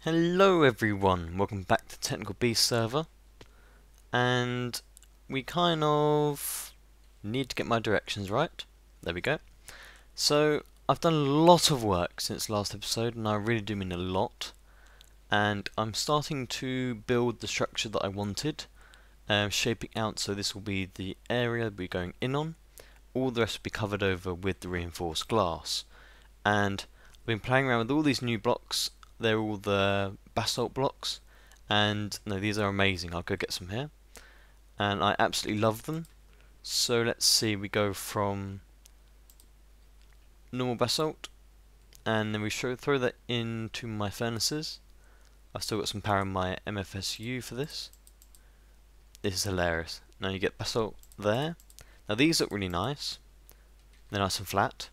Hello everyone, welcome back to Technical Beast server, and we kind of need to get my directions right. There we go. So I've done a lot of work since last episode, and I really do mean a lot, and I'm starting to build the structure that I wanted, shaping out so this will be the area we're going in on. All the rest will be covered over with the reinforced glass, and I've been playing around with all these new blocks. They're all the basalt blocks, and no, these are amazing. I'll go get some here, and I absolutely love them. So let's see, we go from normal basalt, and then we throw that into my furnaces. I've still got some power in my MFSU for this. This is hilarious. Now you get basalt there. Now these look really nice. They're nice and flat.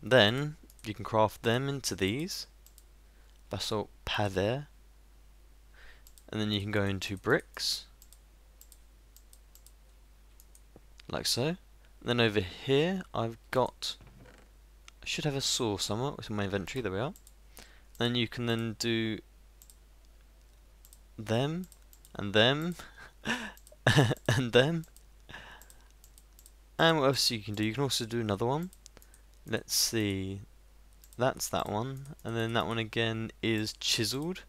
Then you can craft them into these basalt pavé, and then you can go into bricks like so. And then over here I should have a saw somewhere. It's in my inventory. There we are. Then you can then do them and them and them. And what else you can do? You can also do another one. Let's see. That's that one, and then that one again is chiseled,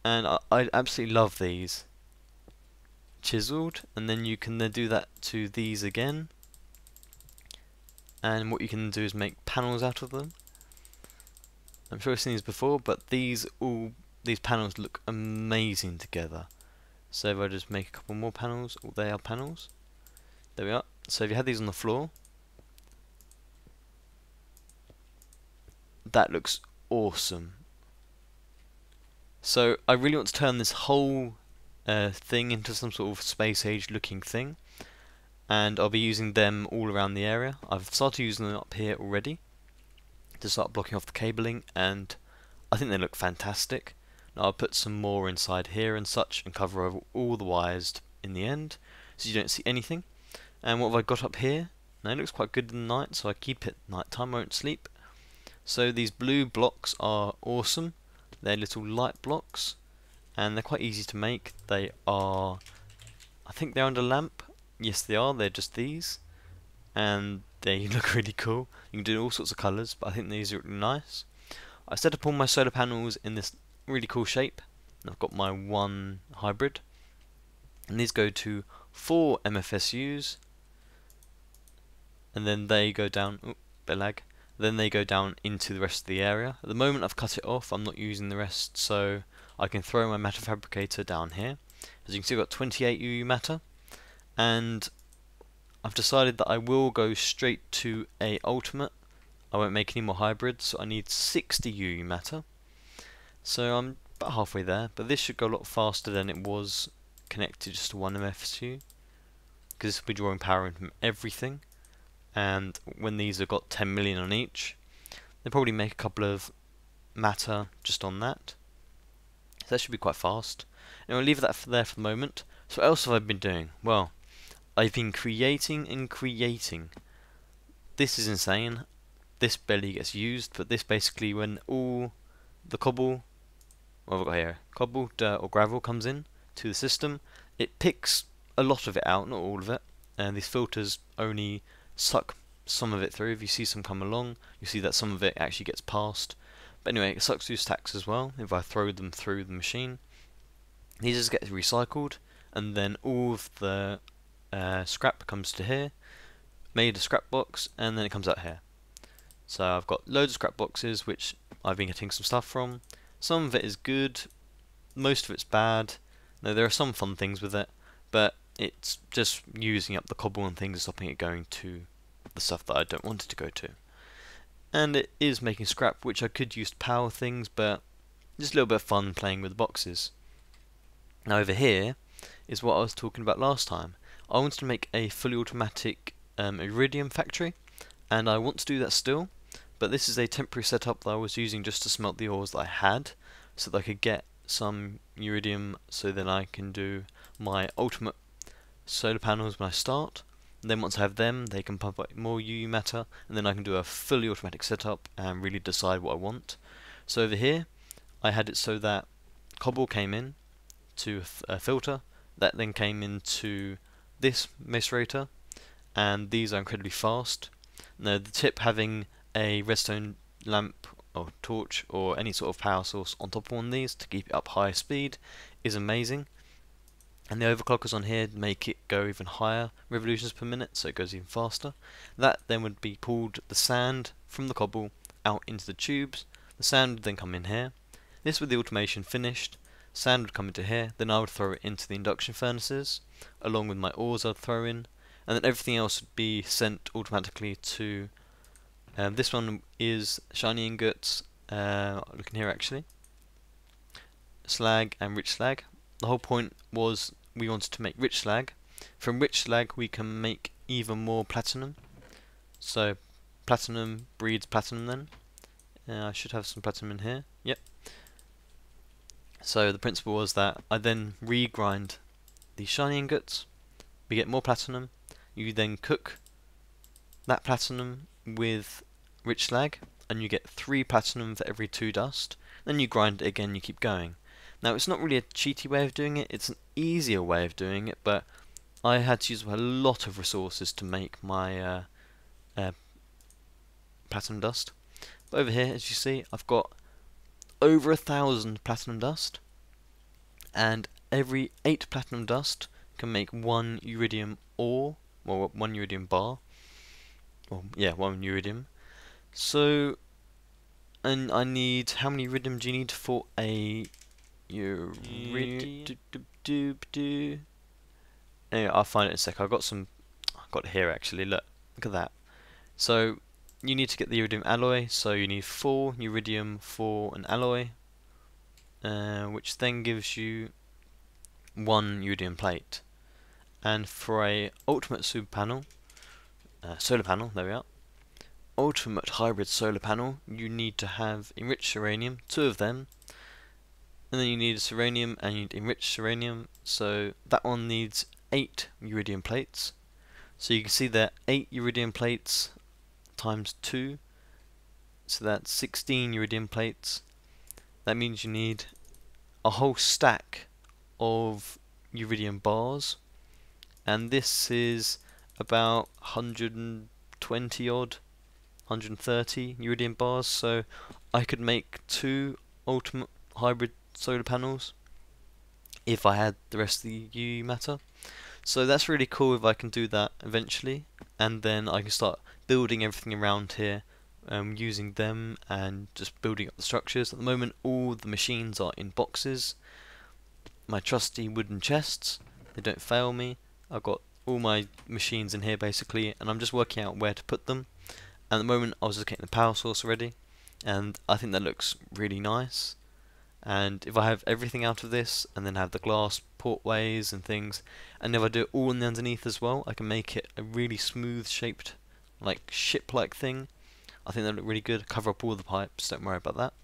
and I absolutely love these chiseled. And then you can then do that to these again, and what you can do is make panels out of them. I'm sure I've seen these before, but these panels look amazing together. So if I just make a couple more panels, they are panels. There we are. So if you had these on the floor, that looks awesome. So I really want to turn this whole thing into some sort of space age looking thing, and I'll be using them all around the area. I've started using them up here already to start blocking off the cabling, and I think they look fantastic. Now I'll put some more inside here and such, and cover over all the wires in the end so you don't see anything. And what have I got up here? Now it looks quite good in the night, so I keep it night time, I won't sleep. So these blue blocks are awesome. They're little light blocks, and they're quite easy to make. They are, I think they're under lamp. Yes, they are. They're just these, and they look really cool. You can do all sorts of colours, but I think these are really nice. I set up all my solar panels in this really cool shape, and I've got my one hybrid, and these go to 4 MFSUs, and then they go down. Oh, bit lag. Then they go down into the rest of the area. At the moment I've cut it off, I'm not using the rest, so I can throw my matter fabricator down here. As you can see, I've got 28 UU matter, and I've decided that I will go straight to a ultimate. I won't make any more hybrids, so I need 60 UU matter. So I'm about halfway there, but this should go a lot faster than it was connected just to one MFSU, because this will be drawing power in from everything. And when these have got 10 million on each, they'll probably make a couple of matter just on that. So that should be quite fast. And I'll leave that there for the moment. So what else have I been doing? Well, I've been creating and creating. This is insane. This barely gets used, but this basically, when all the cobble, what have I got here? Cobble, dirt or gravel comes in to the system, it picks a lot of it out, not all of it. And these filters only suck some of it through. If you see some come along, you see that some of it actually gets passed. But anyway, it sucks through stacks as well if I throw them through the machine. These just get recycled, and then all of the scrap comes to here, made a scrap box, and then it comes out here. So I've got loads of scrap boxes which I've been getting some stuff from. Some of it is good, most of it's bad. Now there are some fun things with it, but it's just using up the cobble and things and stopping it going to the stuff that I don't want it to go to. And it is making scrap, which I could use to power things, but just a little bit of fun playing with the boxes. Now over here is what I was talking about last time. I wanted to make a fully automatic iridium factory, and I want to do that still, but this is a temporary setup that I was using just to smelt the ores that I had, so that I could get some iridium so then I can do my ultimate solar panels when I start. And then once I have them, they can pump out more UU matter, and then I can do a fully automatic setup and really decide what I want. So over here, I had it so that cobble came in to a filter, that then came into this macerator, and these are incredibly fast. Now the tip having a redstone lamp or torch or any sort of power source on top of one of these to keep it up high speed is amazing. And the overclockers on here make it go even higher revolutions per minute, so it goes even faster. That then would be pulled the sand from the cobble out into the tubes. The sand would then come in here. This with the automation finished, sand would come into here, then I would throw it into the induction furnaces, along with my ores I'd throw in, and then everything else would be sent automatically to, this one is shiny ingots, looking here actually, slag and rich slag. The whole point was we wanted to make rich slag. From rich slag we can make even more platinum. So platinum breeds platinum then. I should have some platinum in here. Yep. So the principle was that I then regrind the shiny ingots. We get more platinum. You then cook that platinum with rich slag, and you get 3 platinum for every 2 dust. Then you grind it again. You keep going. Now it's not really a cheaty way of doing it, it's an easier way of doing it, but I had to use a lot of resources to make my platinum dust. But over here, as you see, I've got over 1,000 platinum dust, and every 8 platinum dust can make 1 iridium ore, or 1 iridium bar, or yeah, 1 iridium. So, and I need, how many iridium do you need for a Anyway, I'll find it in a sec. I've got it here actually. Look at that. So you need to get the iridium alloy. So you need 4 iridium for an alloy, which then gives you 1 iridium plate. And for a ultimate solar panel, there we are. Ultimate hybrid solar panel, you need to have enriched uranium, 2 of them. And then you need a ceranium and you need enriched ceranium, so that one needs 8 iridium plates. So you can see that 8 iridium plates times 2, so that's 16 iridium plates. That means you need a whole stack of iridium bars, and this is about 120 odd, 130 iridium bars, so I could make 2 ultimate hybrid solar panels if I had the rest of the UU matter. So that's really cool if I can do that eventually, and then I can start building everything around here, using them and just building up the structures. At the moment all the machines are in boxes, my trusty wooden chests, they don't fail me. I've got all my machines in here basically, and I'm just working out where to put them. At the moment I was looking at the power source already, and I think that looks really nice. And if I have everything out of this, and then have the glass portways and things, and if I do it all in the underneath as well, I can make it a really smooth shaped, like ship-like thing. I think that look really good. Cover up all the pipes, don't worry about that.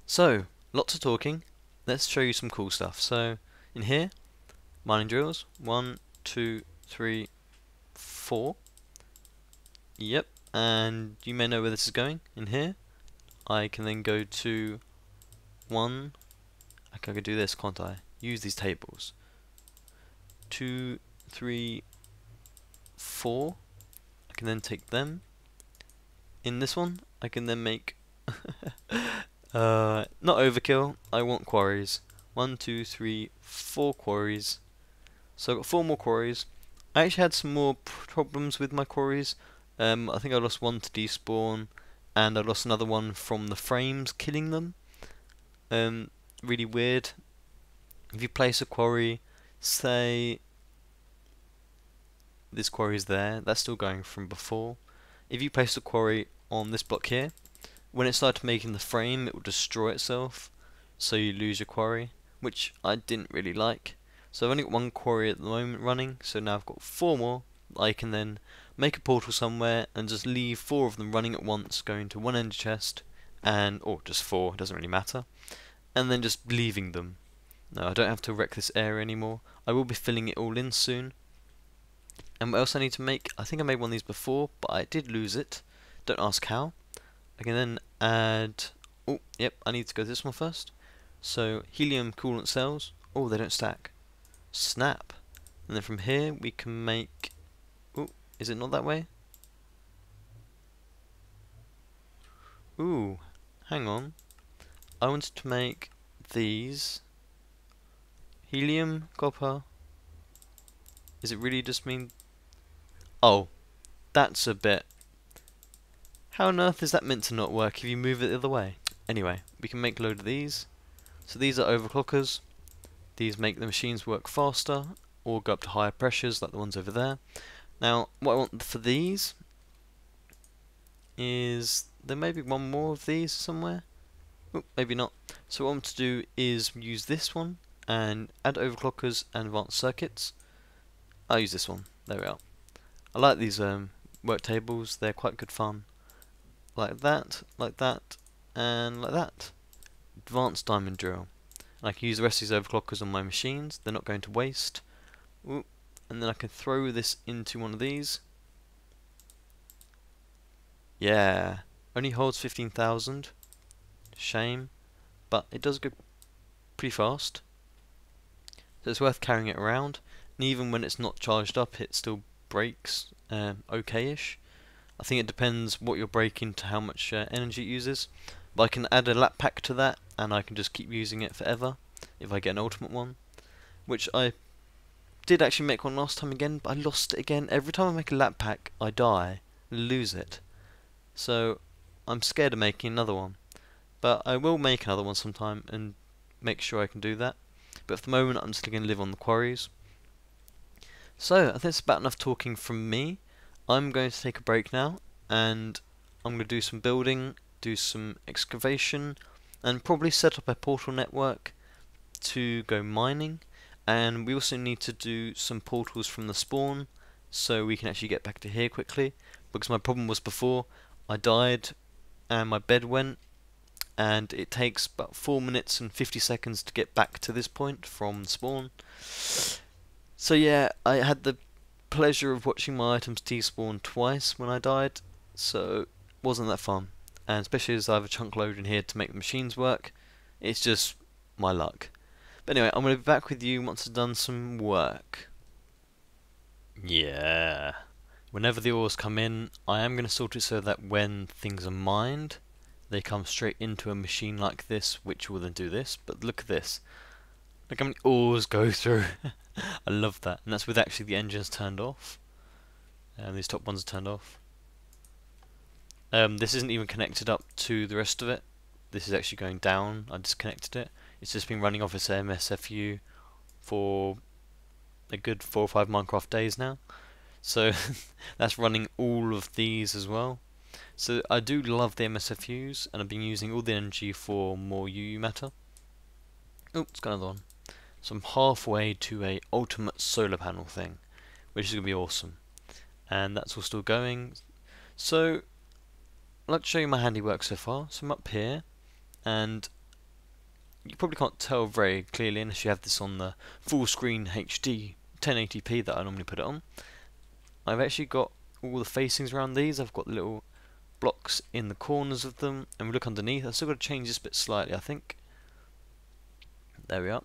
So, lots of talking. Let's show you some cool stuff. So, in here, mining drills. 1, 2, 3, 4. Yep, and you may know where this is going. In here, I can then go to 1, I can do this, can't I? Use these tables. 2, 3, 4. I can then take them. In this one, I can then make not overkill. I want quarries. 1, 2, 3, 4 quarries. So I've got 4 more quarries. I actually had some more problems with my quarries. I think I lost one to despawn, and I lost another one from the frames killing them. Really weird. If you place a quarry, say this quarry is there, that's still going from before. If you place a quarry on this block here, when it started making the frame it will destroy itself, so you lose your quarry, which I didn't really like. So I've only got 1 quarry at the moment running, so now I've got 4 more. I can then make a portal somewhere and just leave 4 of them running at once, going to one ender chest, and or just 4, it doesn't really matter, and then just leaving them. No, I don't have to wreck this area anymore. I will be filling it all in soon. And what else I need to make? I think I made one of these before, but I did lose it. Don't ask how. I can then add... Oh, yep, I need to go this one first. So, helium coolant cells. Oh, they don't stack. Snap. And then from here, we can make... Oh, is it not that way? Ooh, hang on. I wanted to make these... Helium, copper... Is it really just mean... Oh, that's a bit... How on earth is that meant to not work if you move it the other way? Anyway, we can make a load of these. So these are overclockers. These make the machines work faster or go up to higher pressures like the ones over there. Now, what I want for these is... There may be one more of these somewhere. Oh, maybe not. So what I want to do is use this one and add overclockers and advanced circuits. I'll use this one. There we are. I like these work tables. They're quite good fun. Like that, and like that. Advanced diamond drill. And I can use the rest of these overclockers on my machines. They're not going to waste. Ooh. And then I can throw this into one of these. Yeah. Only holds 15,000. Shame. But it does go pretty fast. So it's worth carrying it around. And even when it's not charged up, it still breaks okay-ish. I think it depends what you're breaking to how much energy it uses. But I can add a lap pack to that, and I can just keep using it forever if I get an ultimate one. Which I did actually make one last time again, but I lost it again. Every time I make a lap pack, I die, lose it. So I'm scared of making another one. But I will make another one sometime and make sure I can do that. But for the moment, I'm just going to live on the quarries. So I think it's about enough talking from me. I'm going to take a break now, and I'm going to do some building, do some excavation, and probably set up a portal network to go mining. And we also need to do some portals from the spawn, so we can actually get back to here quickly. Because my problem was before, I died, and my bed went, and it takes about 4 minutes and 50 seconds to get back to this point from spawn. So yeah, I had the pleasure of watching my items despawn twice when I died, so wasn't that fun. And especially as I have a chunk load in here to make the machines work, it's just my luck. But anyway, I'm going to be back with you once I've done some work. Yeah. Whenever the ores come in, I am going to sort it so that when things are mined, they come straight into a machine like this, which will then do this. But look at this. Look how many ores go through. I love that. And that's with actually the engines turned off. And these top ones are turned off. This isn't even connected up to the rest of it. This is actually going down. I disconnected it. It's just been running off its MSFU for a good 4 or 5 Minecraft days now. So that's running all of these as well. So I do love the MSFUs, and I've been using all the energy for more UU matter. Oh, it's got another one. So I'm halfway to a ultimate solar panel thing, which is going to be awesome. And that's all still going. So I'd like to show you my handiwork so far. So I'm up here, and you probably can't tell very clearly unless you have this on the full screen HD 1080p that I normally put it on. I've actually got all the facings around these. I've got little blocks in the corners of them, and we look underneath. I've still got to change this bit slightly, I think. There we are.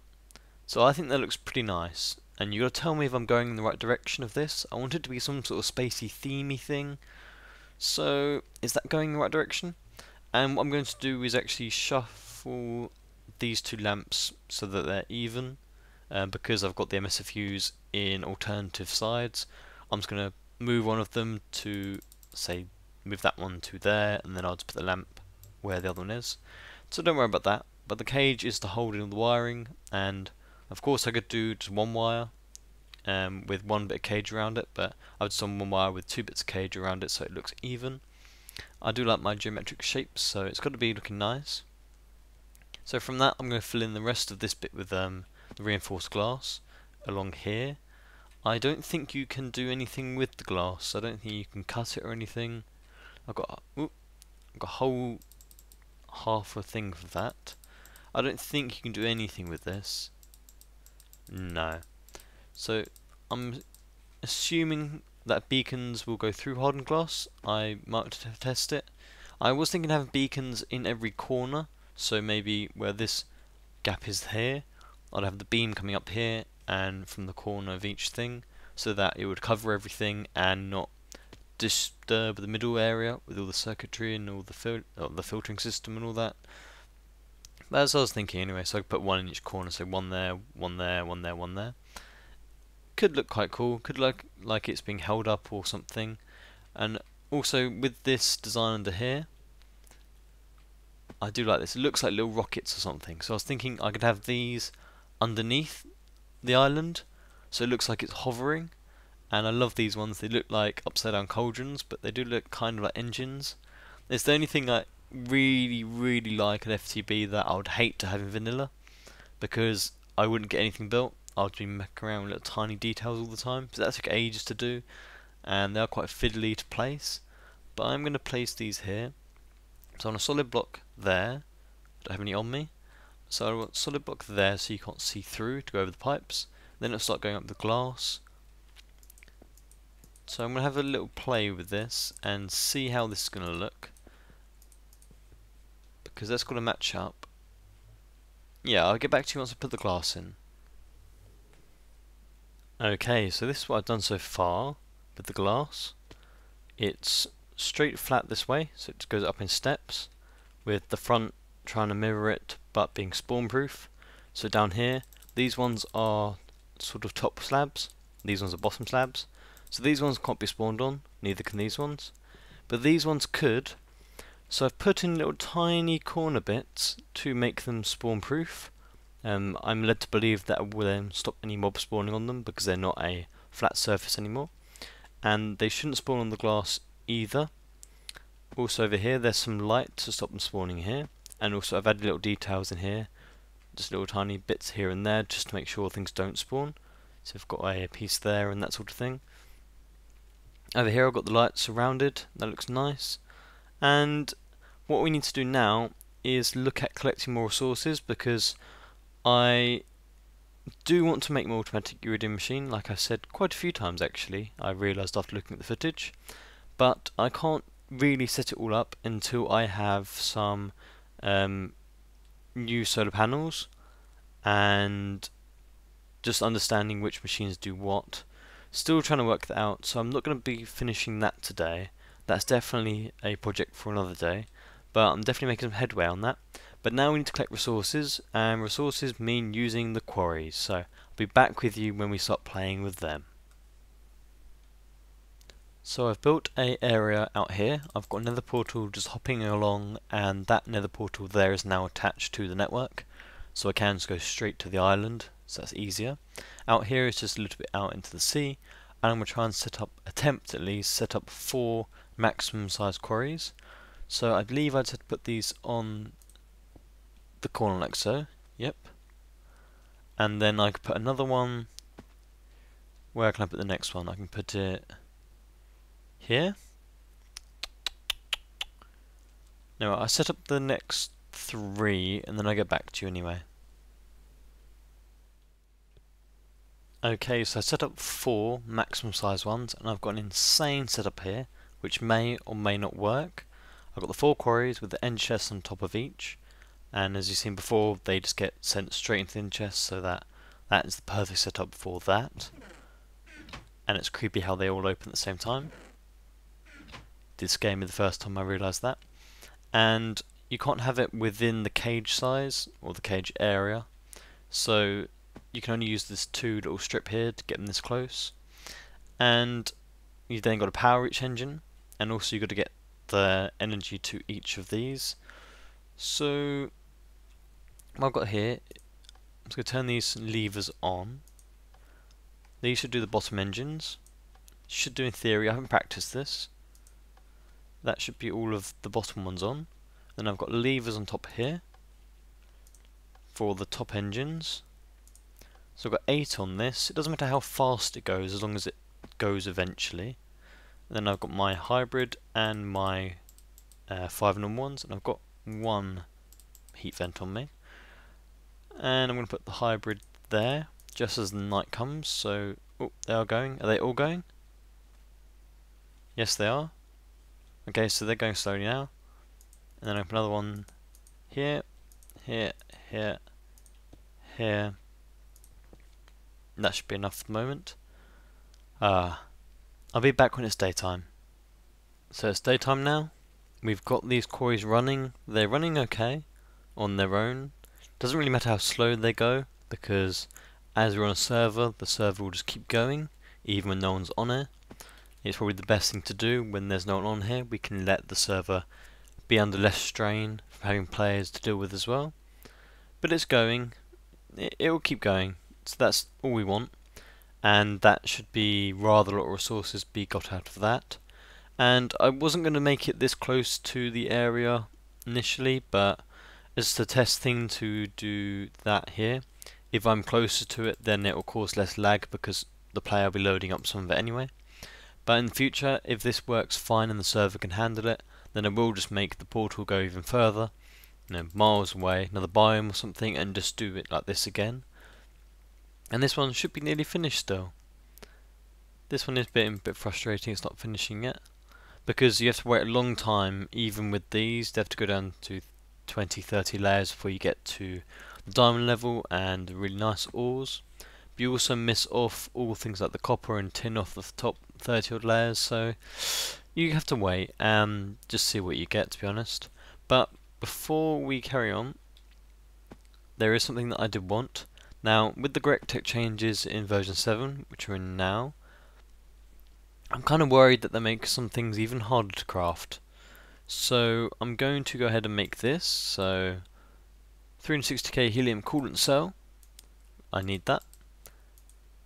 So I think that looks pretty nice, and you got to tell me if I'm going in the right direction of this. I want it to be some sort of spacey, themey thing. So is that going in the right direction? And what I'm going to do is actually shuffle these two lamps so that they're even, because I've got the MSFUs in alternative sides. I'm just going to move one of them to, say, move that one to there, and then I'll just put the lamp where the other one is. So don't worry about that. But the cage is to hold in all the wiring, and of course I could do just one wire with one bit of cage around it, but I've just done one wire with 2 bits of cage around it so it looks even. I do like my geometric shapes, so it's got to be looking nice. So from that I'm going to fill in the rest of this bit with the reinforced glass along here. I don't think you can do anything with the glass. I don't think you can cut it or anything. I've got a whole half a thing for that. I don't think you can do anything with this. No. So I'm assuming that beacons will go through hardened glass, I might test it. I was thinking of having beacons in every corner, so maybe where this gap is here, I'd have the beam coming up here and from the corner of each thing, so that it would cover everything and not disturb the middle area with all the circuitry and all the filtering system and all that. But that's what I was thinking anyway, so I could put one in each corner, so one there, one there, one there, one there. Could look quite cool, could look like it's being held up or something. And also with this design under here, I do like this, it looks like little rockets or something. So I was thinking I could have these underneath the island, so it looks like it's hovering. And I love these ones, they look like upside down cauldrons, but they do look kind of like engines. It's the only thing I really like at FTB that I would hate to have in vanilla, because I wouldn't get anything built. I would be messing around with little tiny details all the time, so that took ages to do, and they are quite fiddly to place. But I'm going to place these here. So on a solid block there, I don't have any on me, so I want a solid block there so you can't see through to go over the pipes. Then it'll start going up the glass. So I'm going to have a little play with this and see how this is going to look, because that's got to match up. Yeah, I'll get back to you once I put the glass in. Okay, so this is what I've done so far with the glass. It's straight flat this way, so it goes up in steps, with the front trying to mirror it but being spawn proof. So down here, these ones are sort of top slabs, these ones are bottom slabs. So these ones can't be spawned on, neither can these ones. But these ones could, so I've put in little tiny corner bits to make them spawn proof. I'm led to believe that will then stop any mob spawning on them because they're not a flat surface anymore. And they shouldn't spawn on the glass either. Also over here there's some light to stop them spawning here. And also I've added little details in here, just little tiny bits here and there just to make sure things don't spawn. So I've got a piece there and that sort of thing. Over here I've got the lights surrounded, that looks nice. And what we need to do now is look at collecting more resources, because I do want to make my automatic iridium machine, like I said quite a few times actually, I realised after looking at the footage. But I can't really set it all up until I have some new solar panels and just understanding which machines do what. Still trying to work that out, so I'm not going to be finishing that today. That's definitely a project for another day, but I'm definitely making some headway on that. But now we need to collect resources, and resources mean using the quarries, so I'll be back with you when we start playing with them. So I've built a area out here. I've got a nether portal just hopping along, and that nether portal there is now attached to the network, so I can just go straight to the island, so that's easier. Out here is just a little bit out into the sea, and I'm going to try and attempt at least, set up 4 maximum size quarries. So I believe I'd have to put these on the corner like so, yep. And then I could put another one, where can I put the next one? I can put it here. No, I set up the next 3 and then I get back to you anyway. Okay, so I set up 4 maximum size ones, and I've got an insane setup here, which may or may not work. I've got the 4 quarries with the end chests on top of each, and as you've seen before, they just get sent straight into the end chest, so that is the perfect setup for that. And it's creepy how they all open at the same time. Did scare me the first time I realised that. And you can't have it within the cage size, or the cage area, so you can only use this 2 little strip here to get them this close. And you've then got to power each engine, and also you've got to get the energy to each of these. So what I've got here, I'm just going to turn these levers on. These should do the bottom engines. Should do in theory, I haven't practiced this. That should be all of the bottom ones on. Then I've got levers on top here for the top engines. So I've got 8 on this. It doesn't matter how fast it goes as long as it goes eventually. And then I've got my hybrid and my 5-in-1 ones, and I've got 1 heat vent on me. And I'm going to put the hybrid there just as the night comes, so Oh, they are going. Are they all going? Yes, they are. Okay, so they're going slowly now. And then open another one here, here, here, here. That should be enough for the moment. I'll be back when it's daytime. So it's daytime now. We've got these quarries running. They're running okay on their own. Doesn't really matter how slow they go, because as we're on a server, the server will just keep going, even when no one's on it. It's probably the best thing to do when there's no one on here. We can let the server be under less strain from having players to deal with as well. But it's going. It will keep going. So that's all we want. And that should be rather a lot of resources be got out of that. And I wasn't going to make it this close to the area initially, but it's a test thing to do that here. If I'm closer to it, then it will cause less lag because the player will be loading up some of it anyway. But in the future, if this works fine and the server can handle it, then I will just make the portal go even further, miles away, another biome or something, and just do it like this again. And this one should be nearly finished still. This one is a bit frustrating, it's not finishing yet, because you have to wait a long time. Even with these, they have to go down to 20-30 layers before you get to the diamond level and really nice ores. But you also miss off all things like the copper and tin off the top 30 odd layers, so you have to wait and just see what you get, to be honest. But before we carry on, there is something that I did want. Now, with the correct tech changes in version 7, which we're in now, I'm kind of worried that they make some things even harder to craft. So I'm going to go ahead and make this. So 360k helium coolant cell, I need that.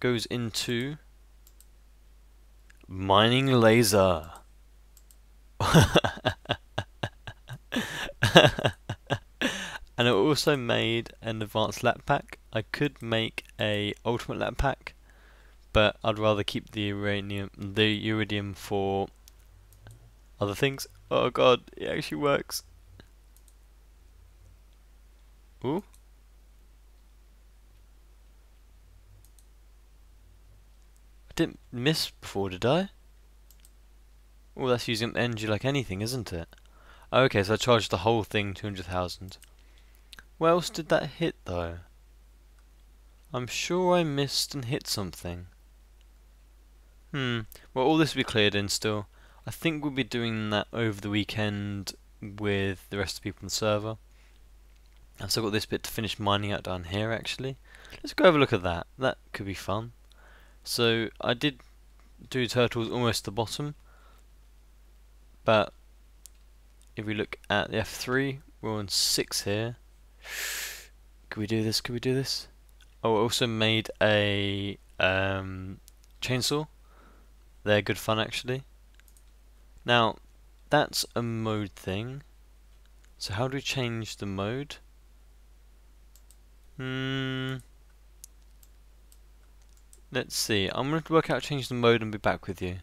Goes into mining laser. And I also made an advanced lap pack. I could make a ultimate lap pack, but I'd rather keep the iridium for other things. Oh god, it actually works. Ooh. I didn't miss before, did I? Oh, that's using energy like anything, isn't it? Okay, so I charged the whole thing 200,000. Where else did that hit though? I'm sure I missed and hit something. Well, all this will be cleared in still. I think we'll be doing that over the weekend with the rest of the people on the server. I've still got this bit to finish mining out down here actually. Let's go have a look at that. That could be fun. So I did do turtles almost at the bottom, but if we look at the F3, we're on 6 here. Could we do this? Could we do this? Oh, I also made a chainsaw. They're good fun actually. Now, that's a mode thing. So how do we change the mode? Let's see. I'm going to work out how to change the mode and be back with you.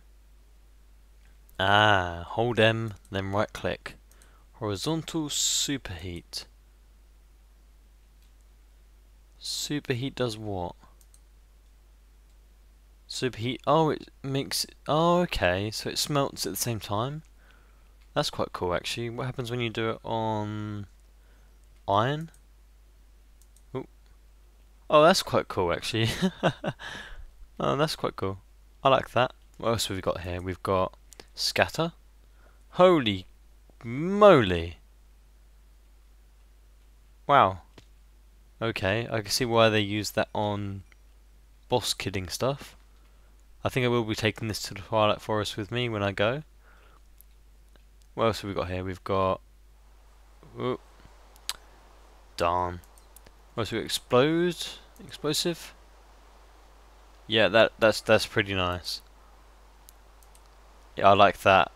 Hold M, then right click. Horizontal superheat. Superheat does what? Superheat. Oh, it makes. Oh, okay. So it smelts at the same time. That's quite cool, actually. What happens when you do it on iron? Ooh. Oh, that's quite cool, actually. Oh, that's quite cool. I like that. What else have we got here? We've got scatter. Holy moly! Wow. Okay, I can see why they use that on boss kidding stuff. I think I will be taking this to the Twilight Forest with me when I go. What else have we got here? We've got... Oh, darn. What else have we got? Explode? Explosive? Yeah, that's pretty nice. Yeah, I like that.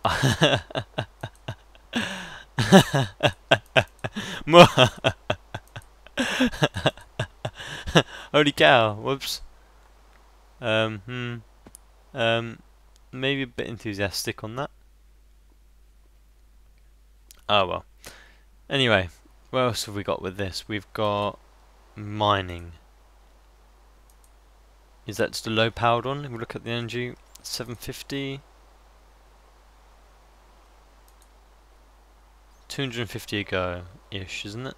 Holy cow! Whoops. Maybe a bit enthusiastic on that. Oh well. Anyway, what else have we got with this? We've got mining. Is that just a low powered one? If we look at the energy, 750. 250 a go-ish, isn't it?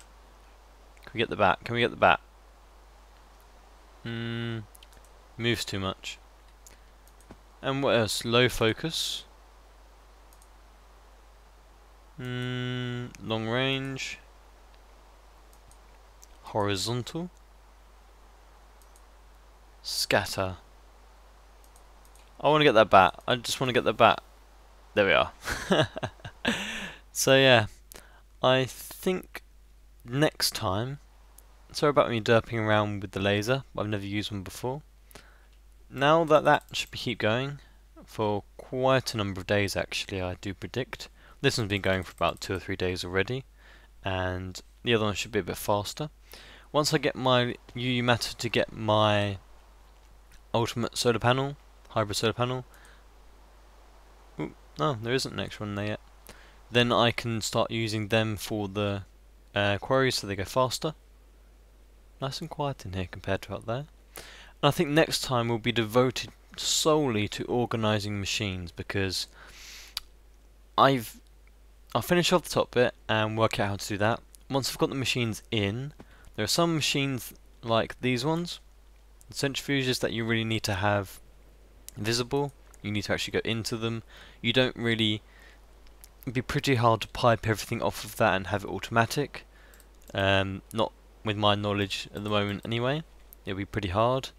Can we get the bat? Can we get the bat? Moves too much. And what else? Low focus. Long range. Horizontal. Scatter. I want to get that bat. I just want to get the bat. There we are. So yeah, I think next time, sorry about me derping around with the laser, I've never used one before. Now that should keep going for quite a number of days actually, I do predict. This one's been going for about 2 or 3 days already, and the other one should be a bit faster. Once I get my UU matter to get my ultimate solar panel, hybrid solar panel, no, there isn't an extra one there yet, then I can start using them for the quarries so they go faster. Nice and quiet in here compared to out there. And I think next time will be devoted solely to organising machines, because I'll finish off the top bit and work out how to do that. Once I've got the machines in, there are some machines like these ones, the centrifuges, that you really need to have visible. You need to actually go into them. You don't really... It'd be pretty hard to pipe everything off of that and have it automatic. Not with my knowledge at the moment anyway. It'll be pretty hard.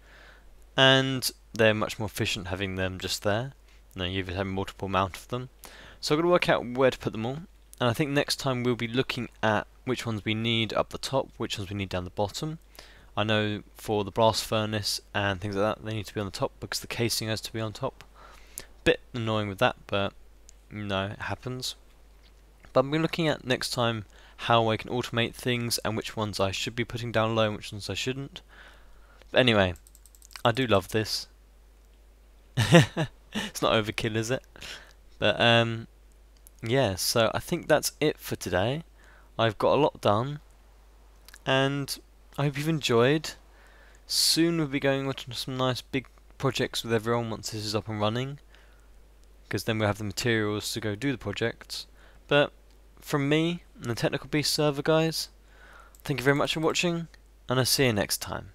And they're much more efficient having them just there. You even have multiple amount of them. So I've got to work out where to put them all. And I think next time we'll be looking at which ones we need up the top, which ones we need down the bottom. I know for the blast furnace and things like that, they need to be on the top because the casing has to be on top. Bit annoying with that, but no, it happens. But I'm looking at next time how I can automate things and which ones I should be putting down low and which ones I shouldn't. But anyway, I do love this. It's not overkill, is it? But yeah, so I think that's it for today. I've got a lot done, and I hope you've enjoyed. Soon we'll be going on to some nice big projects with everyone once this is up and running, because then we'll have the materials to go do the projects. But from me and the Technical Beast server guys, thank you very much for watching, and I'll see you next time.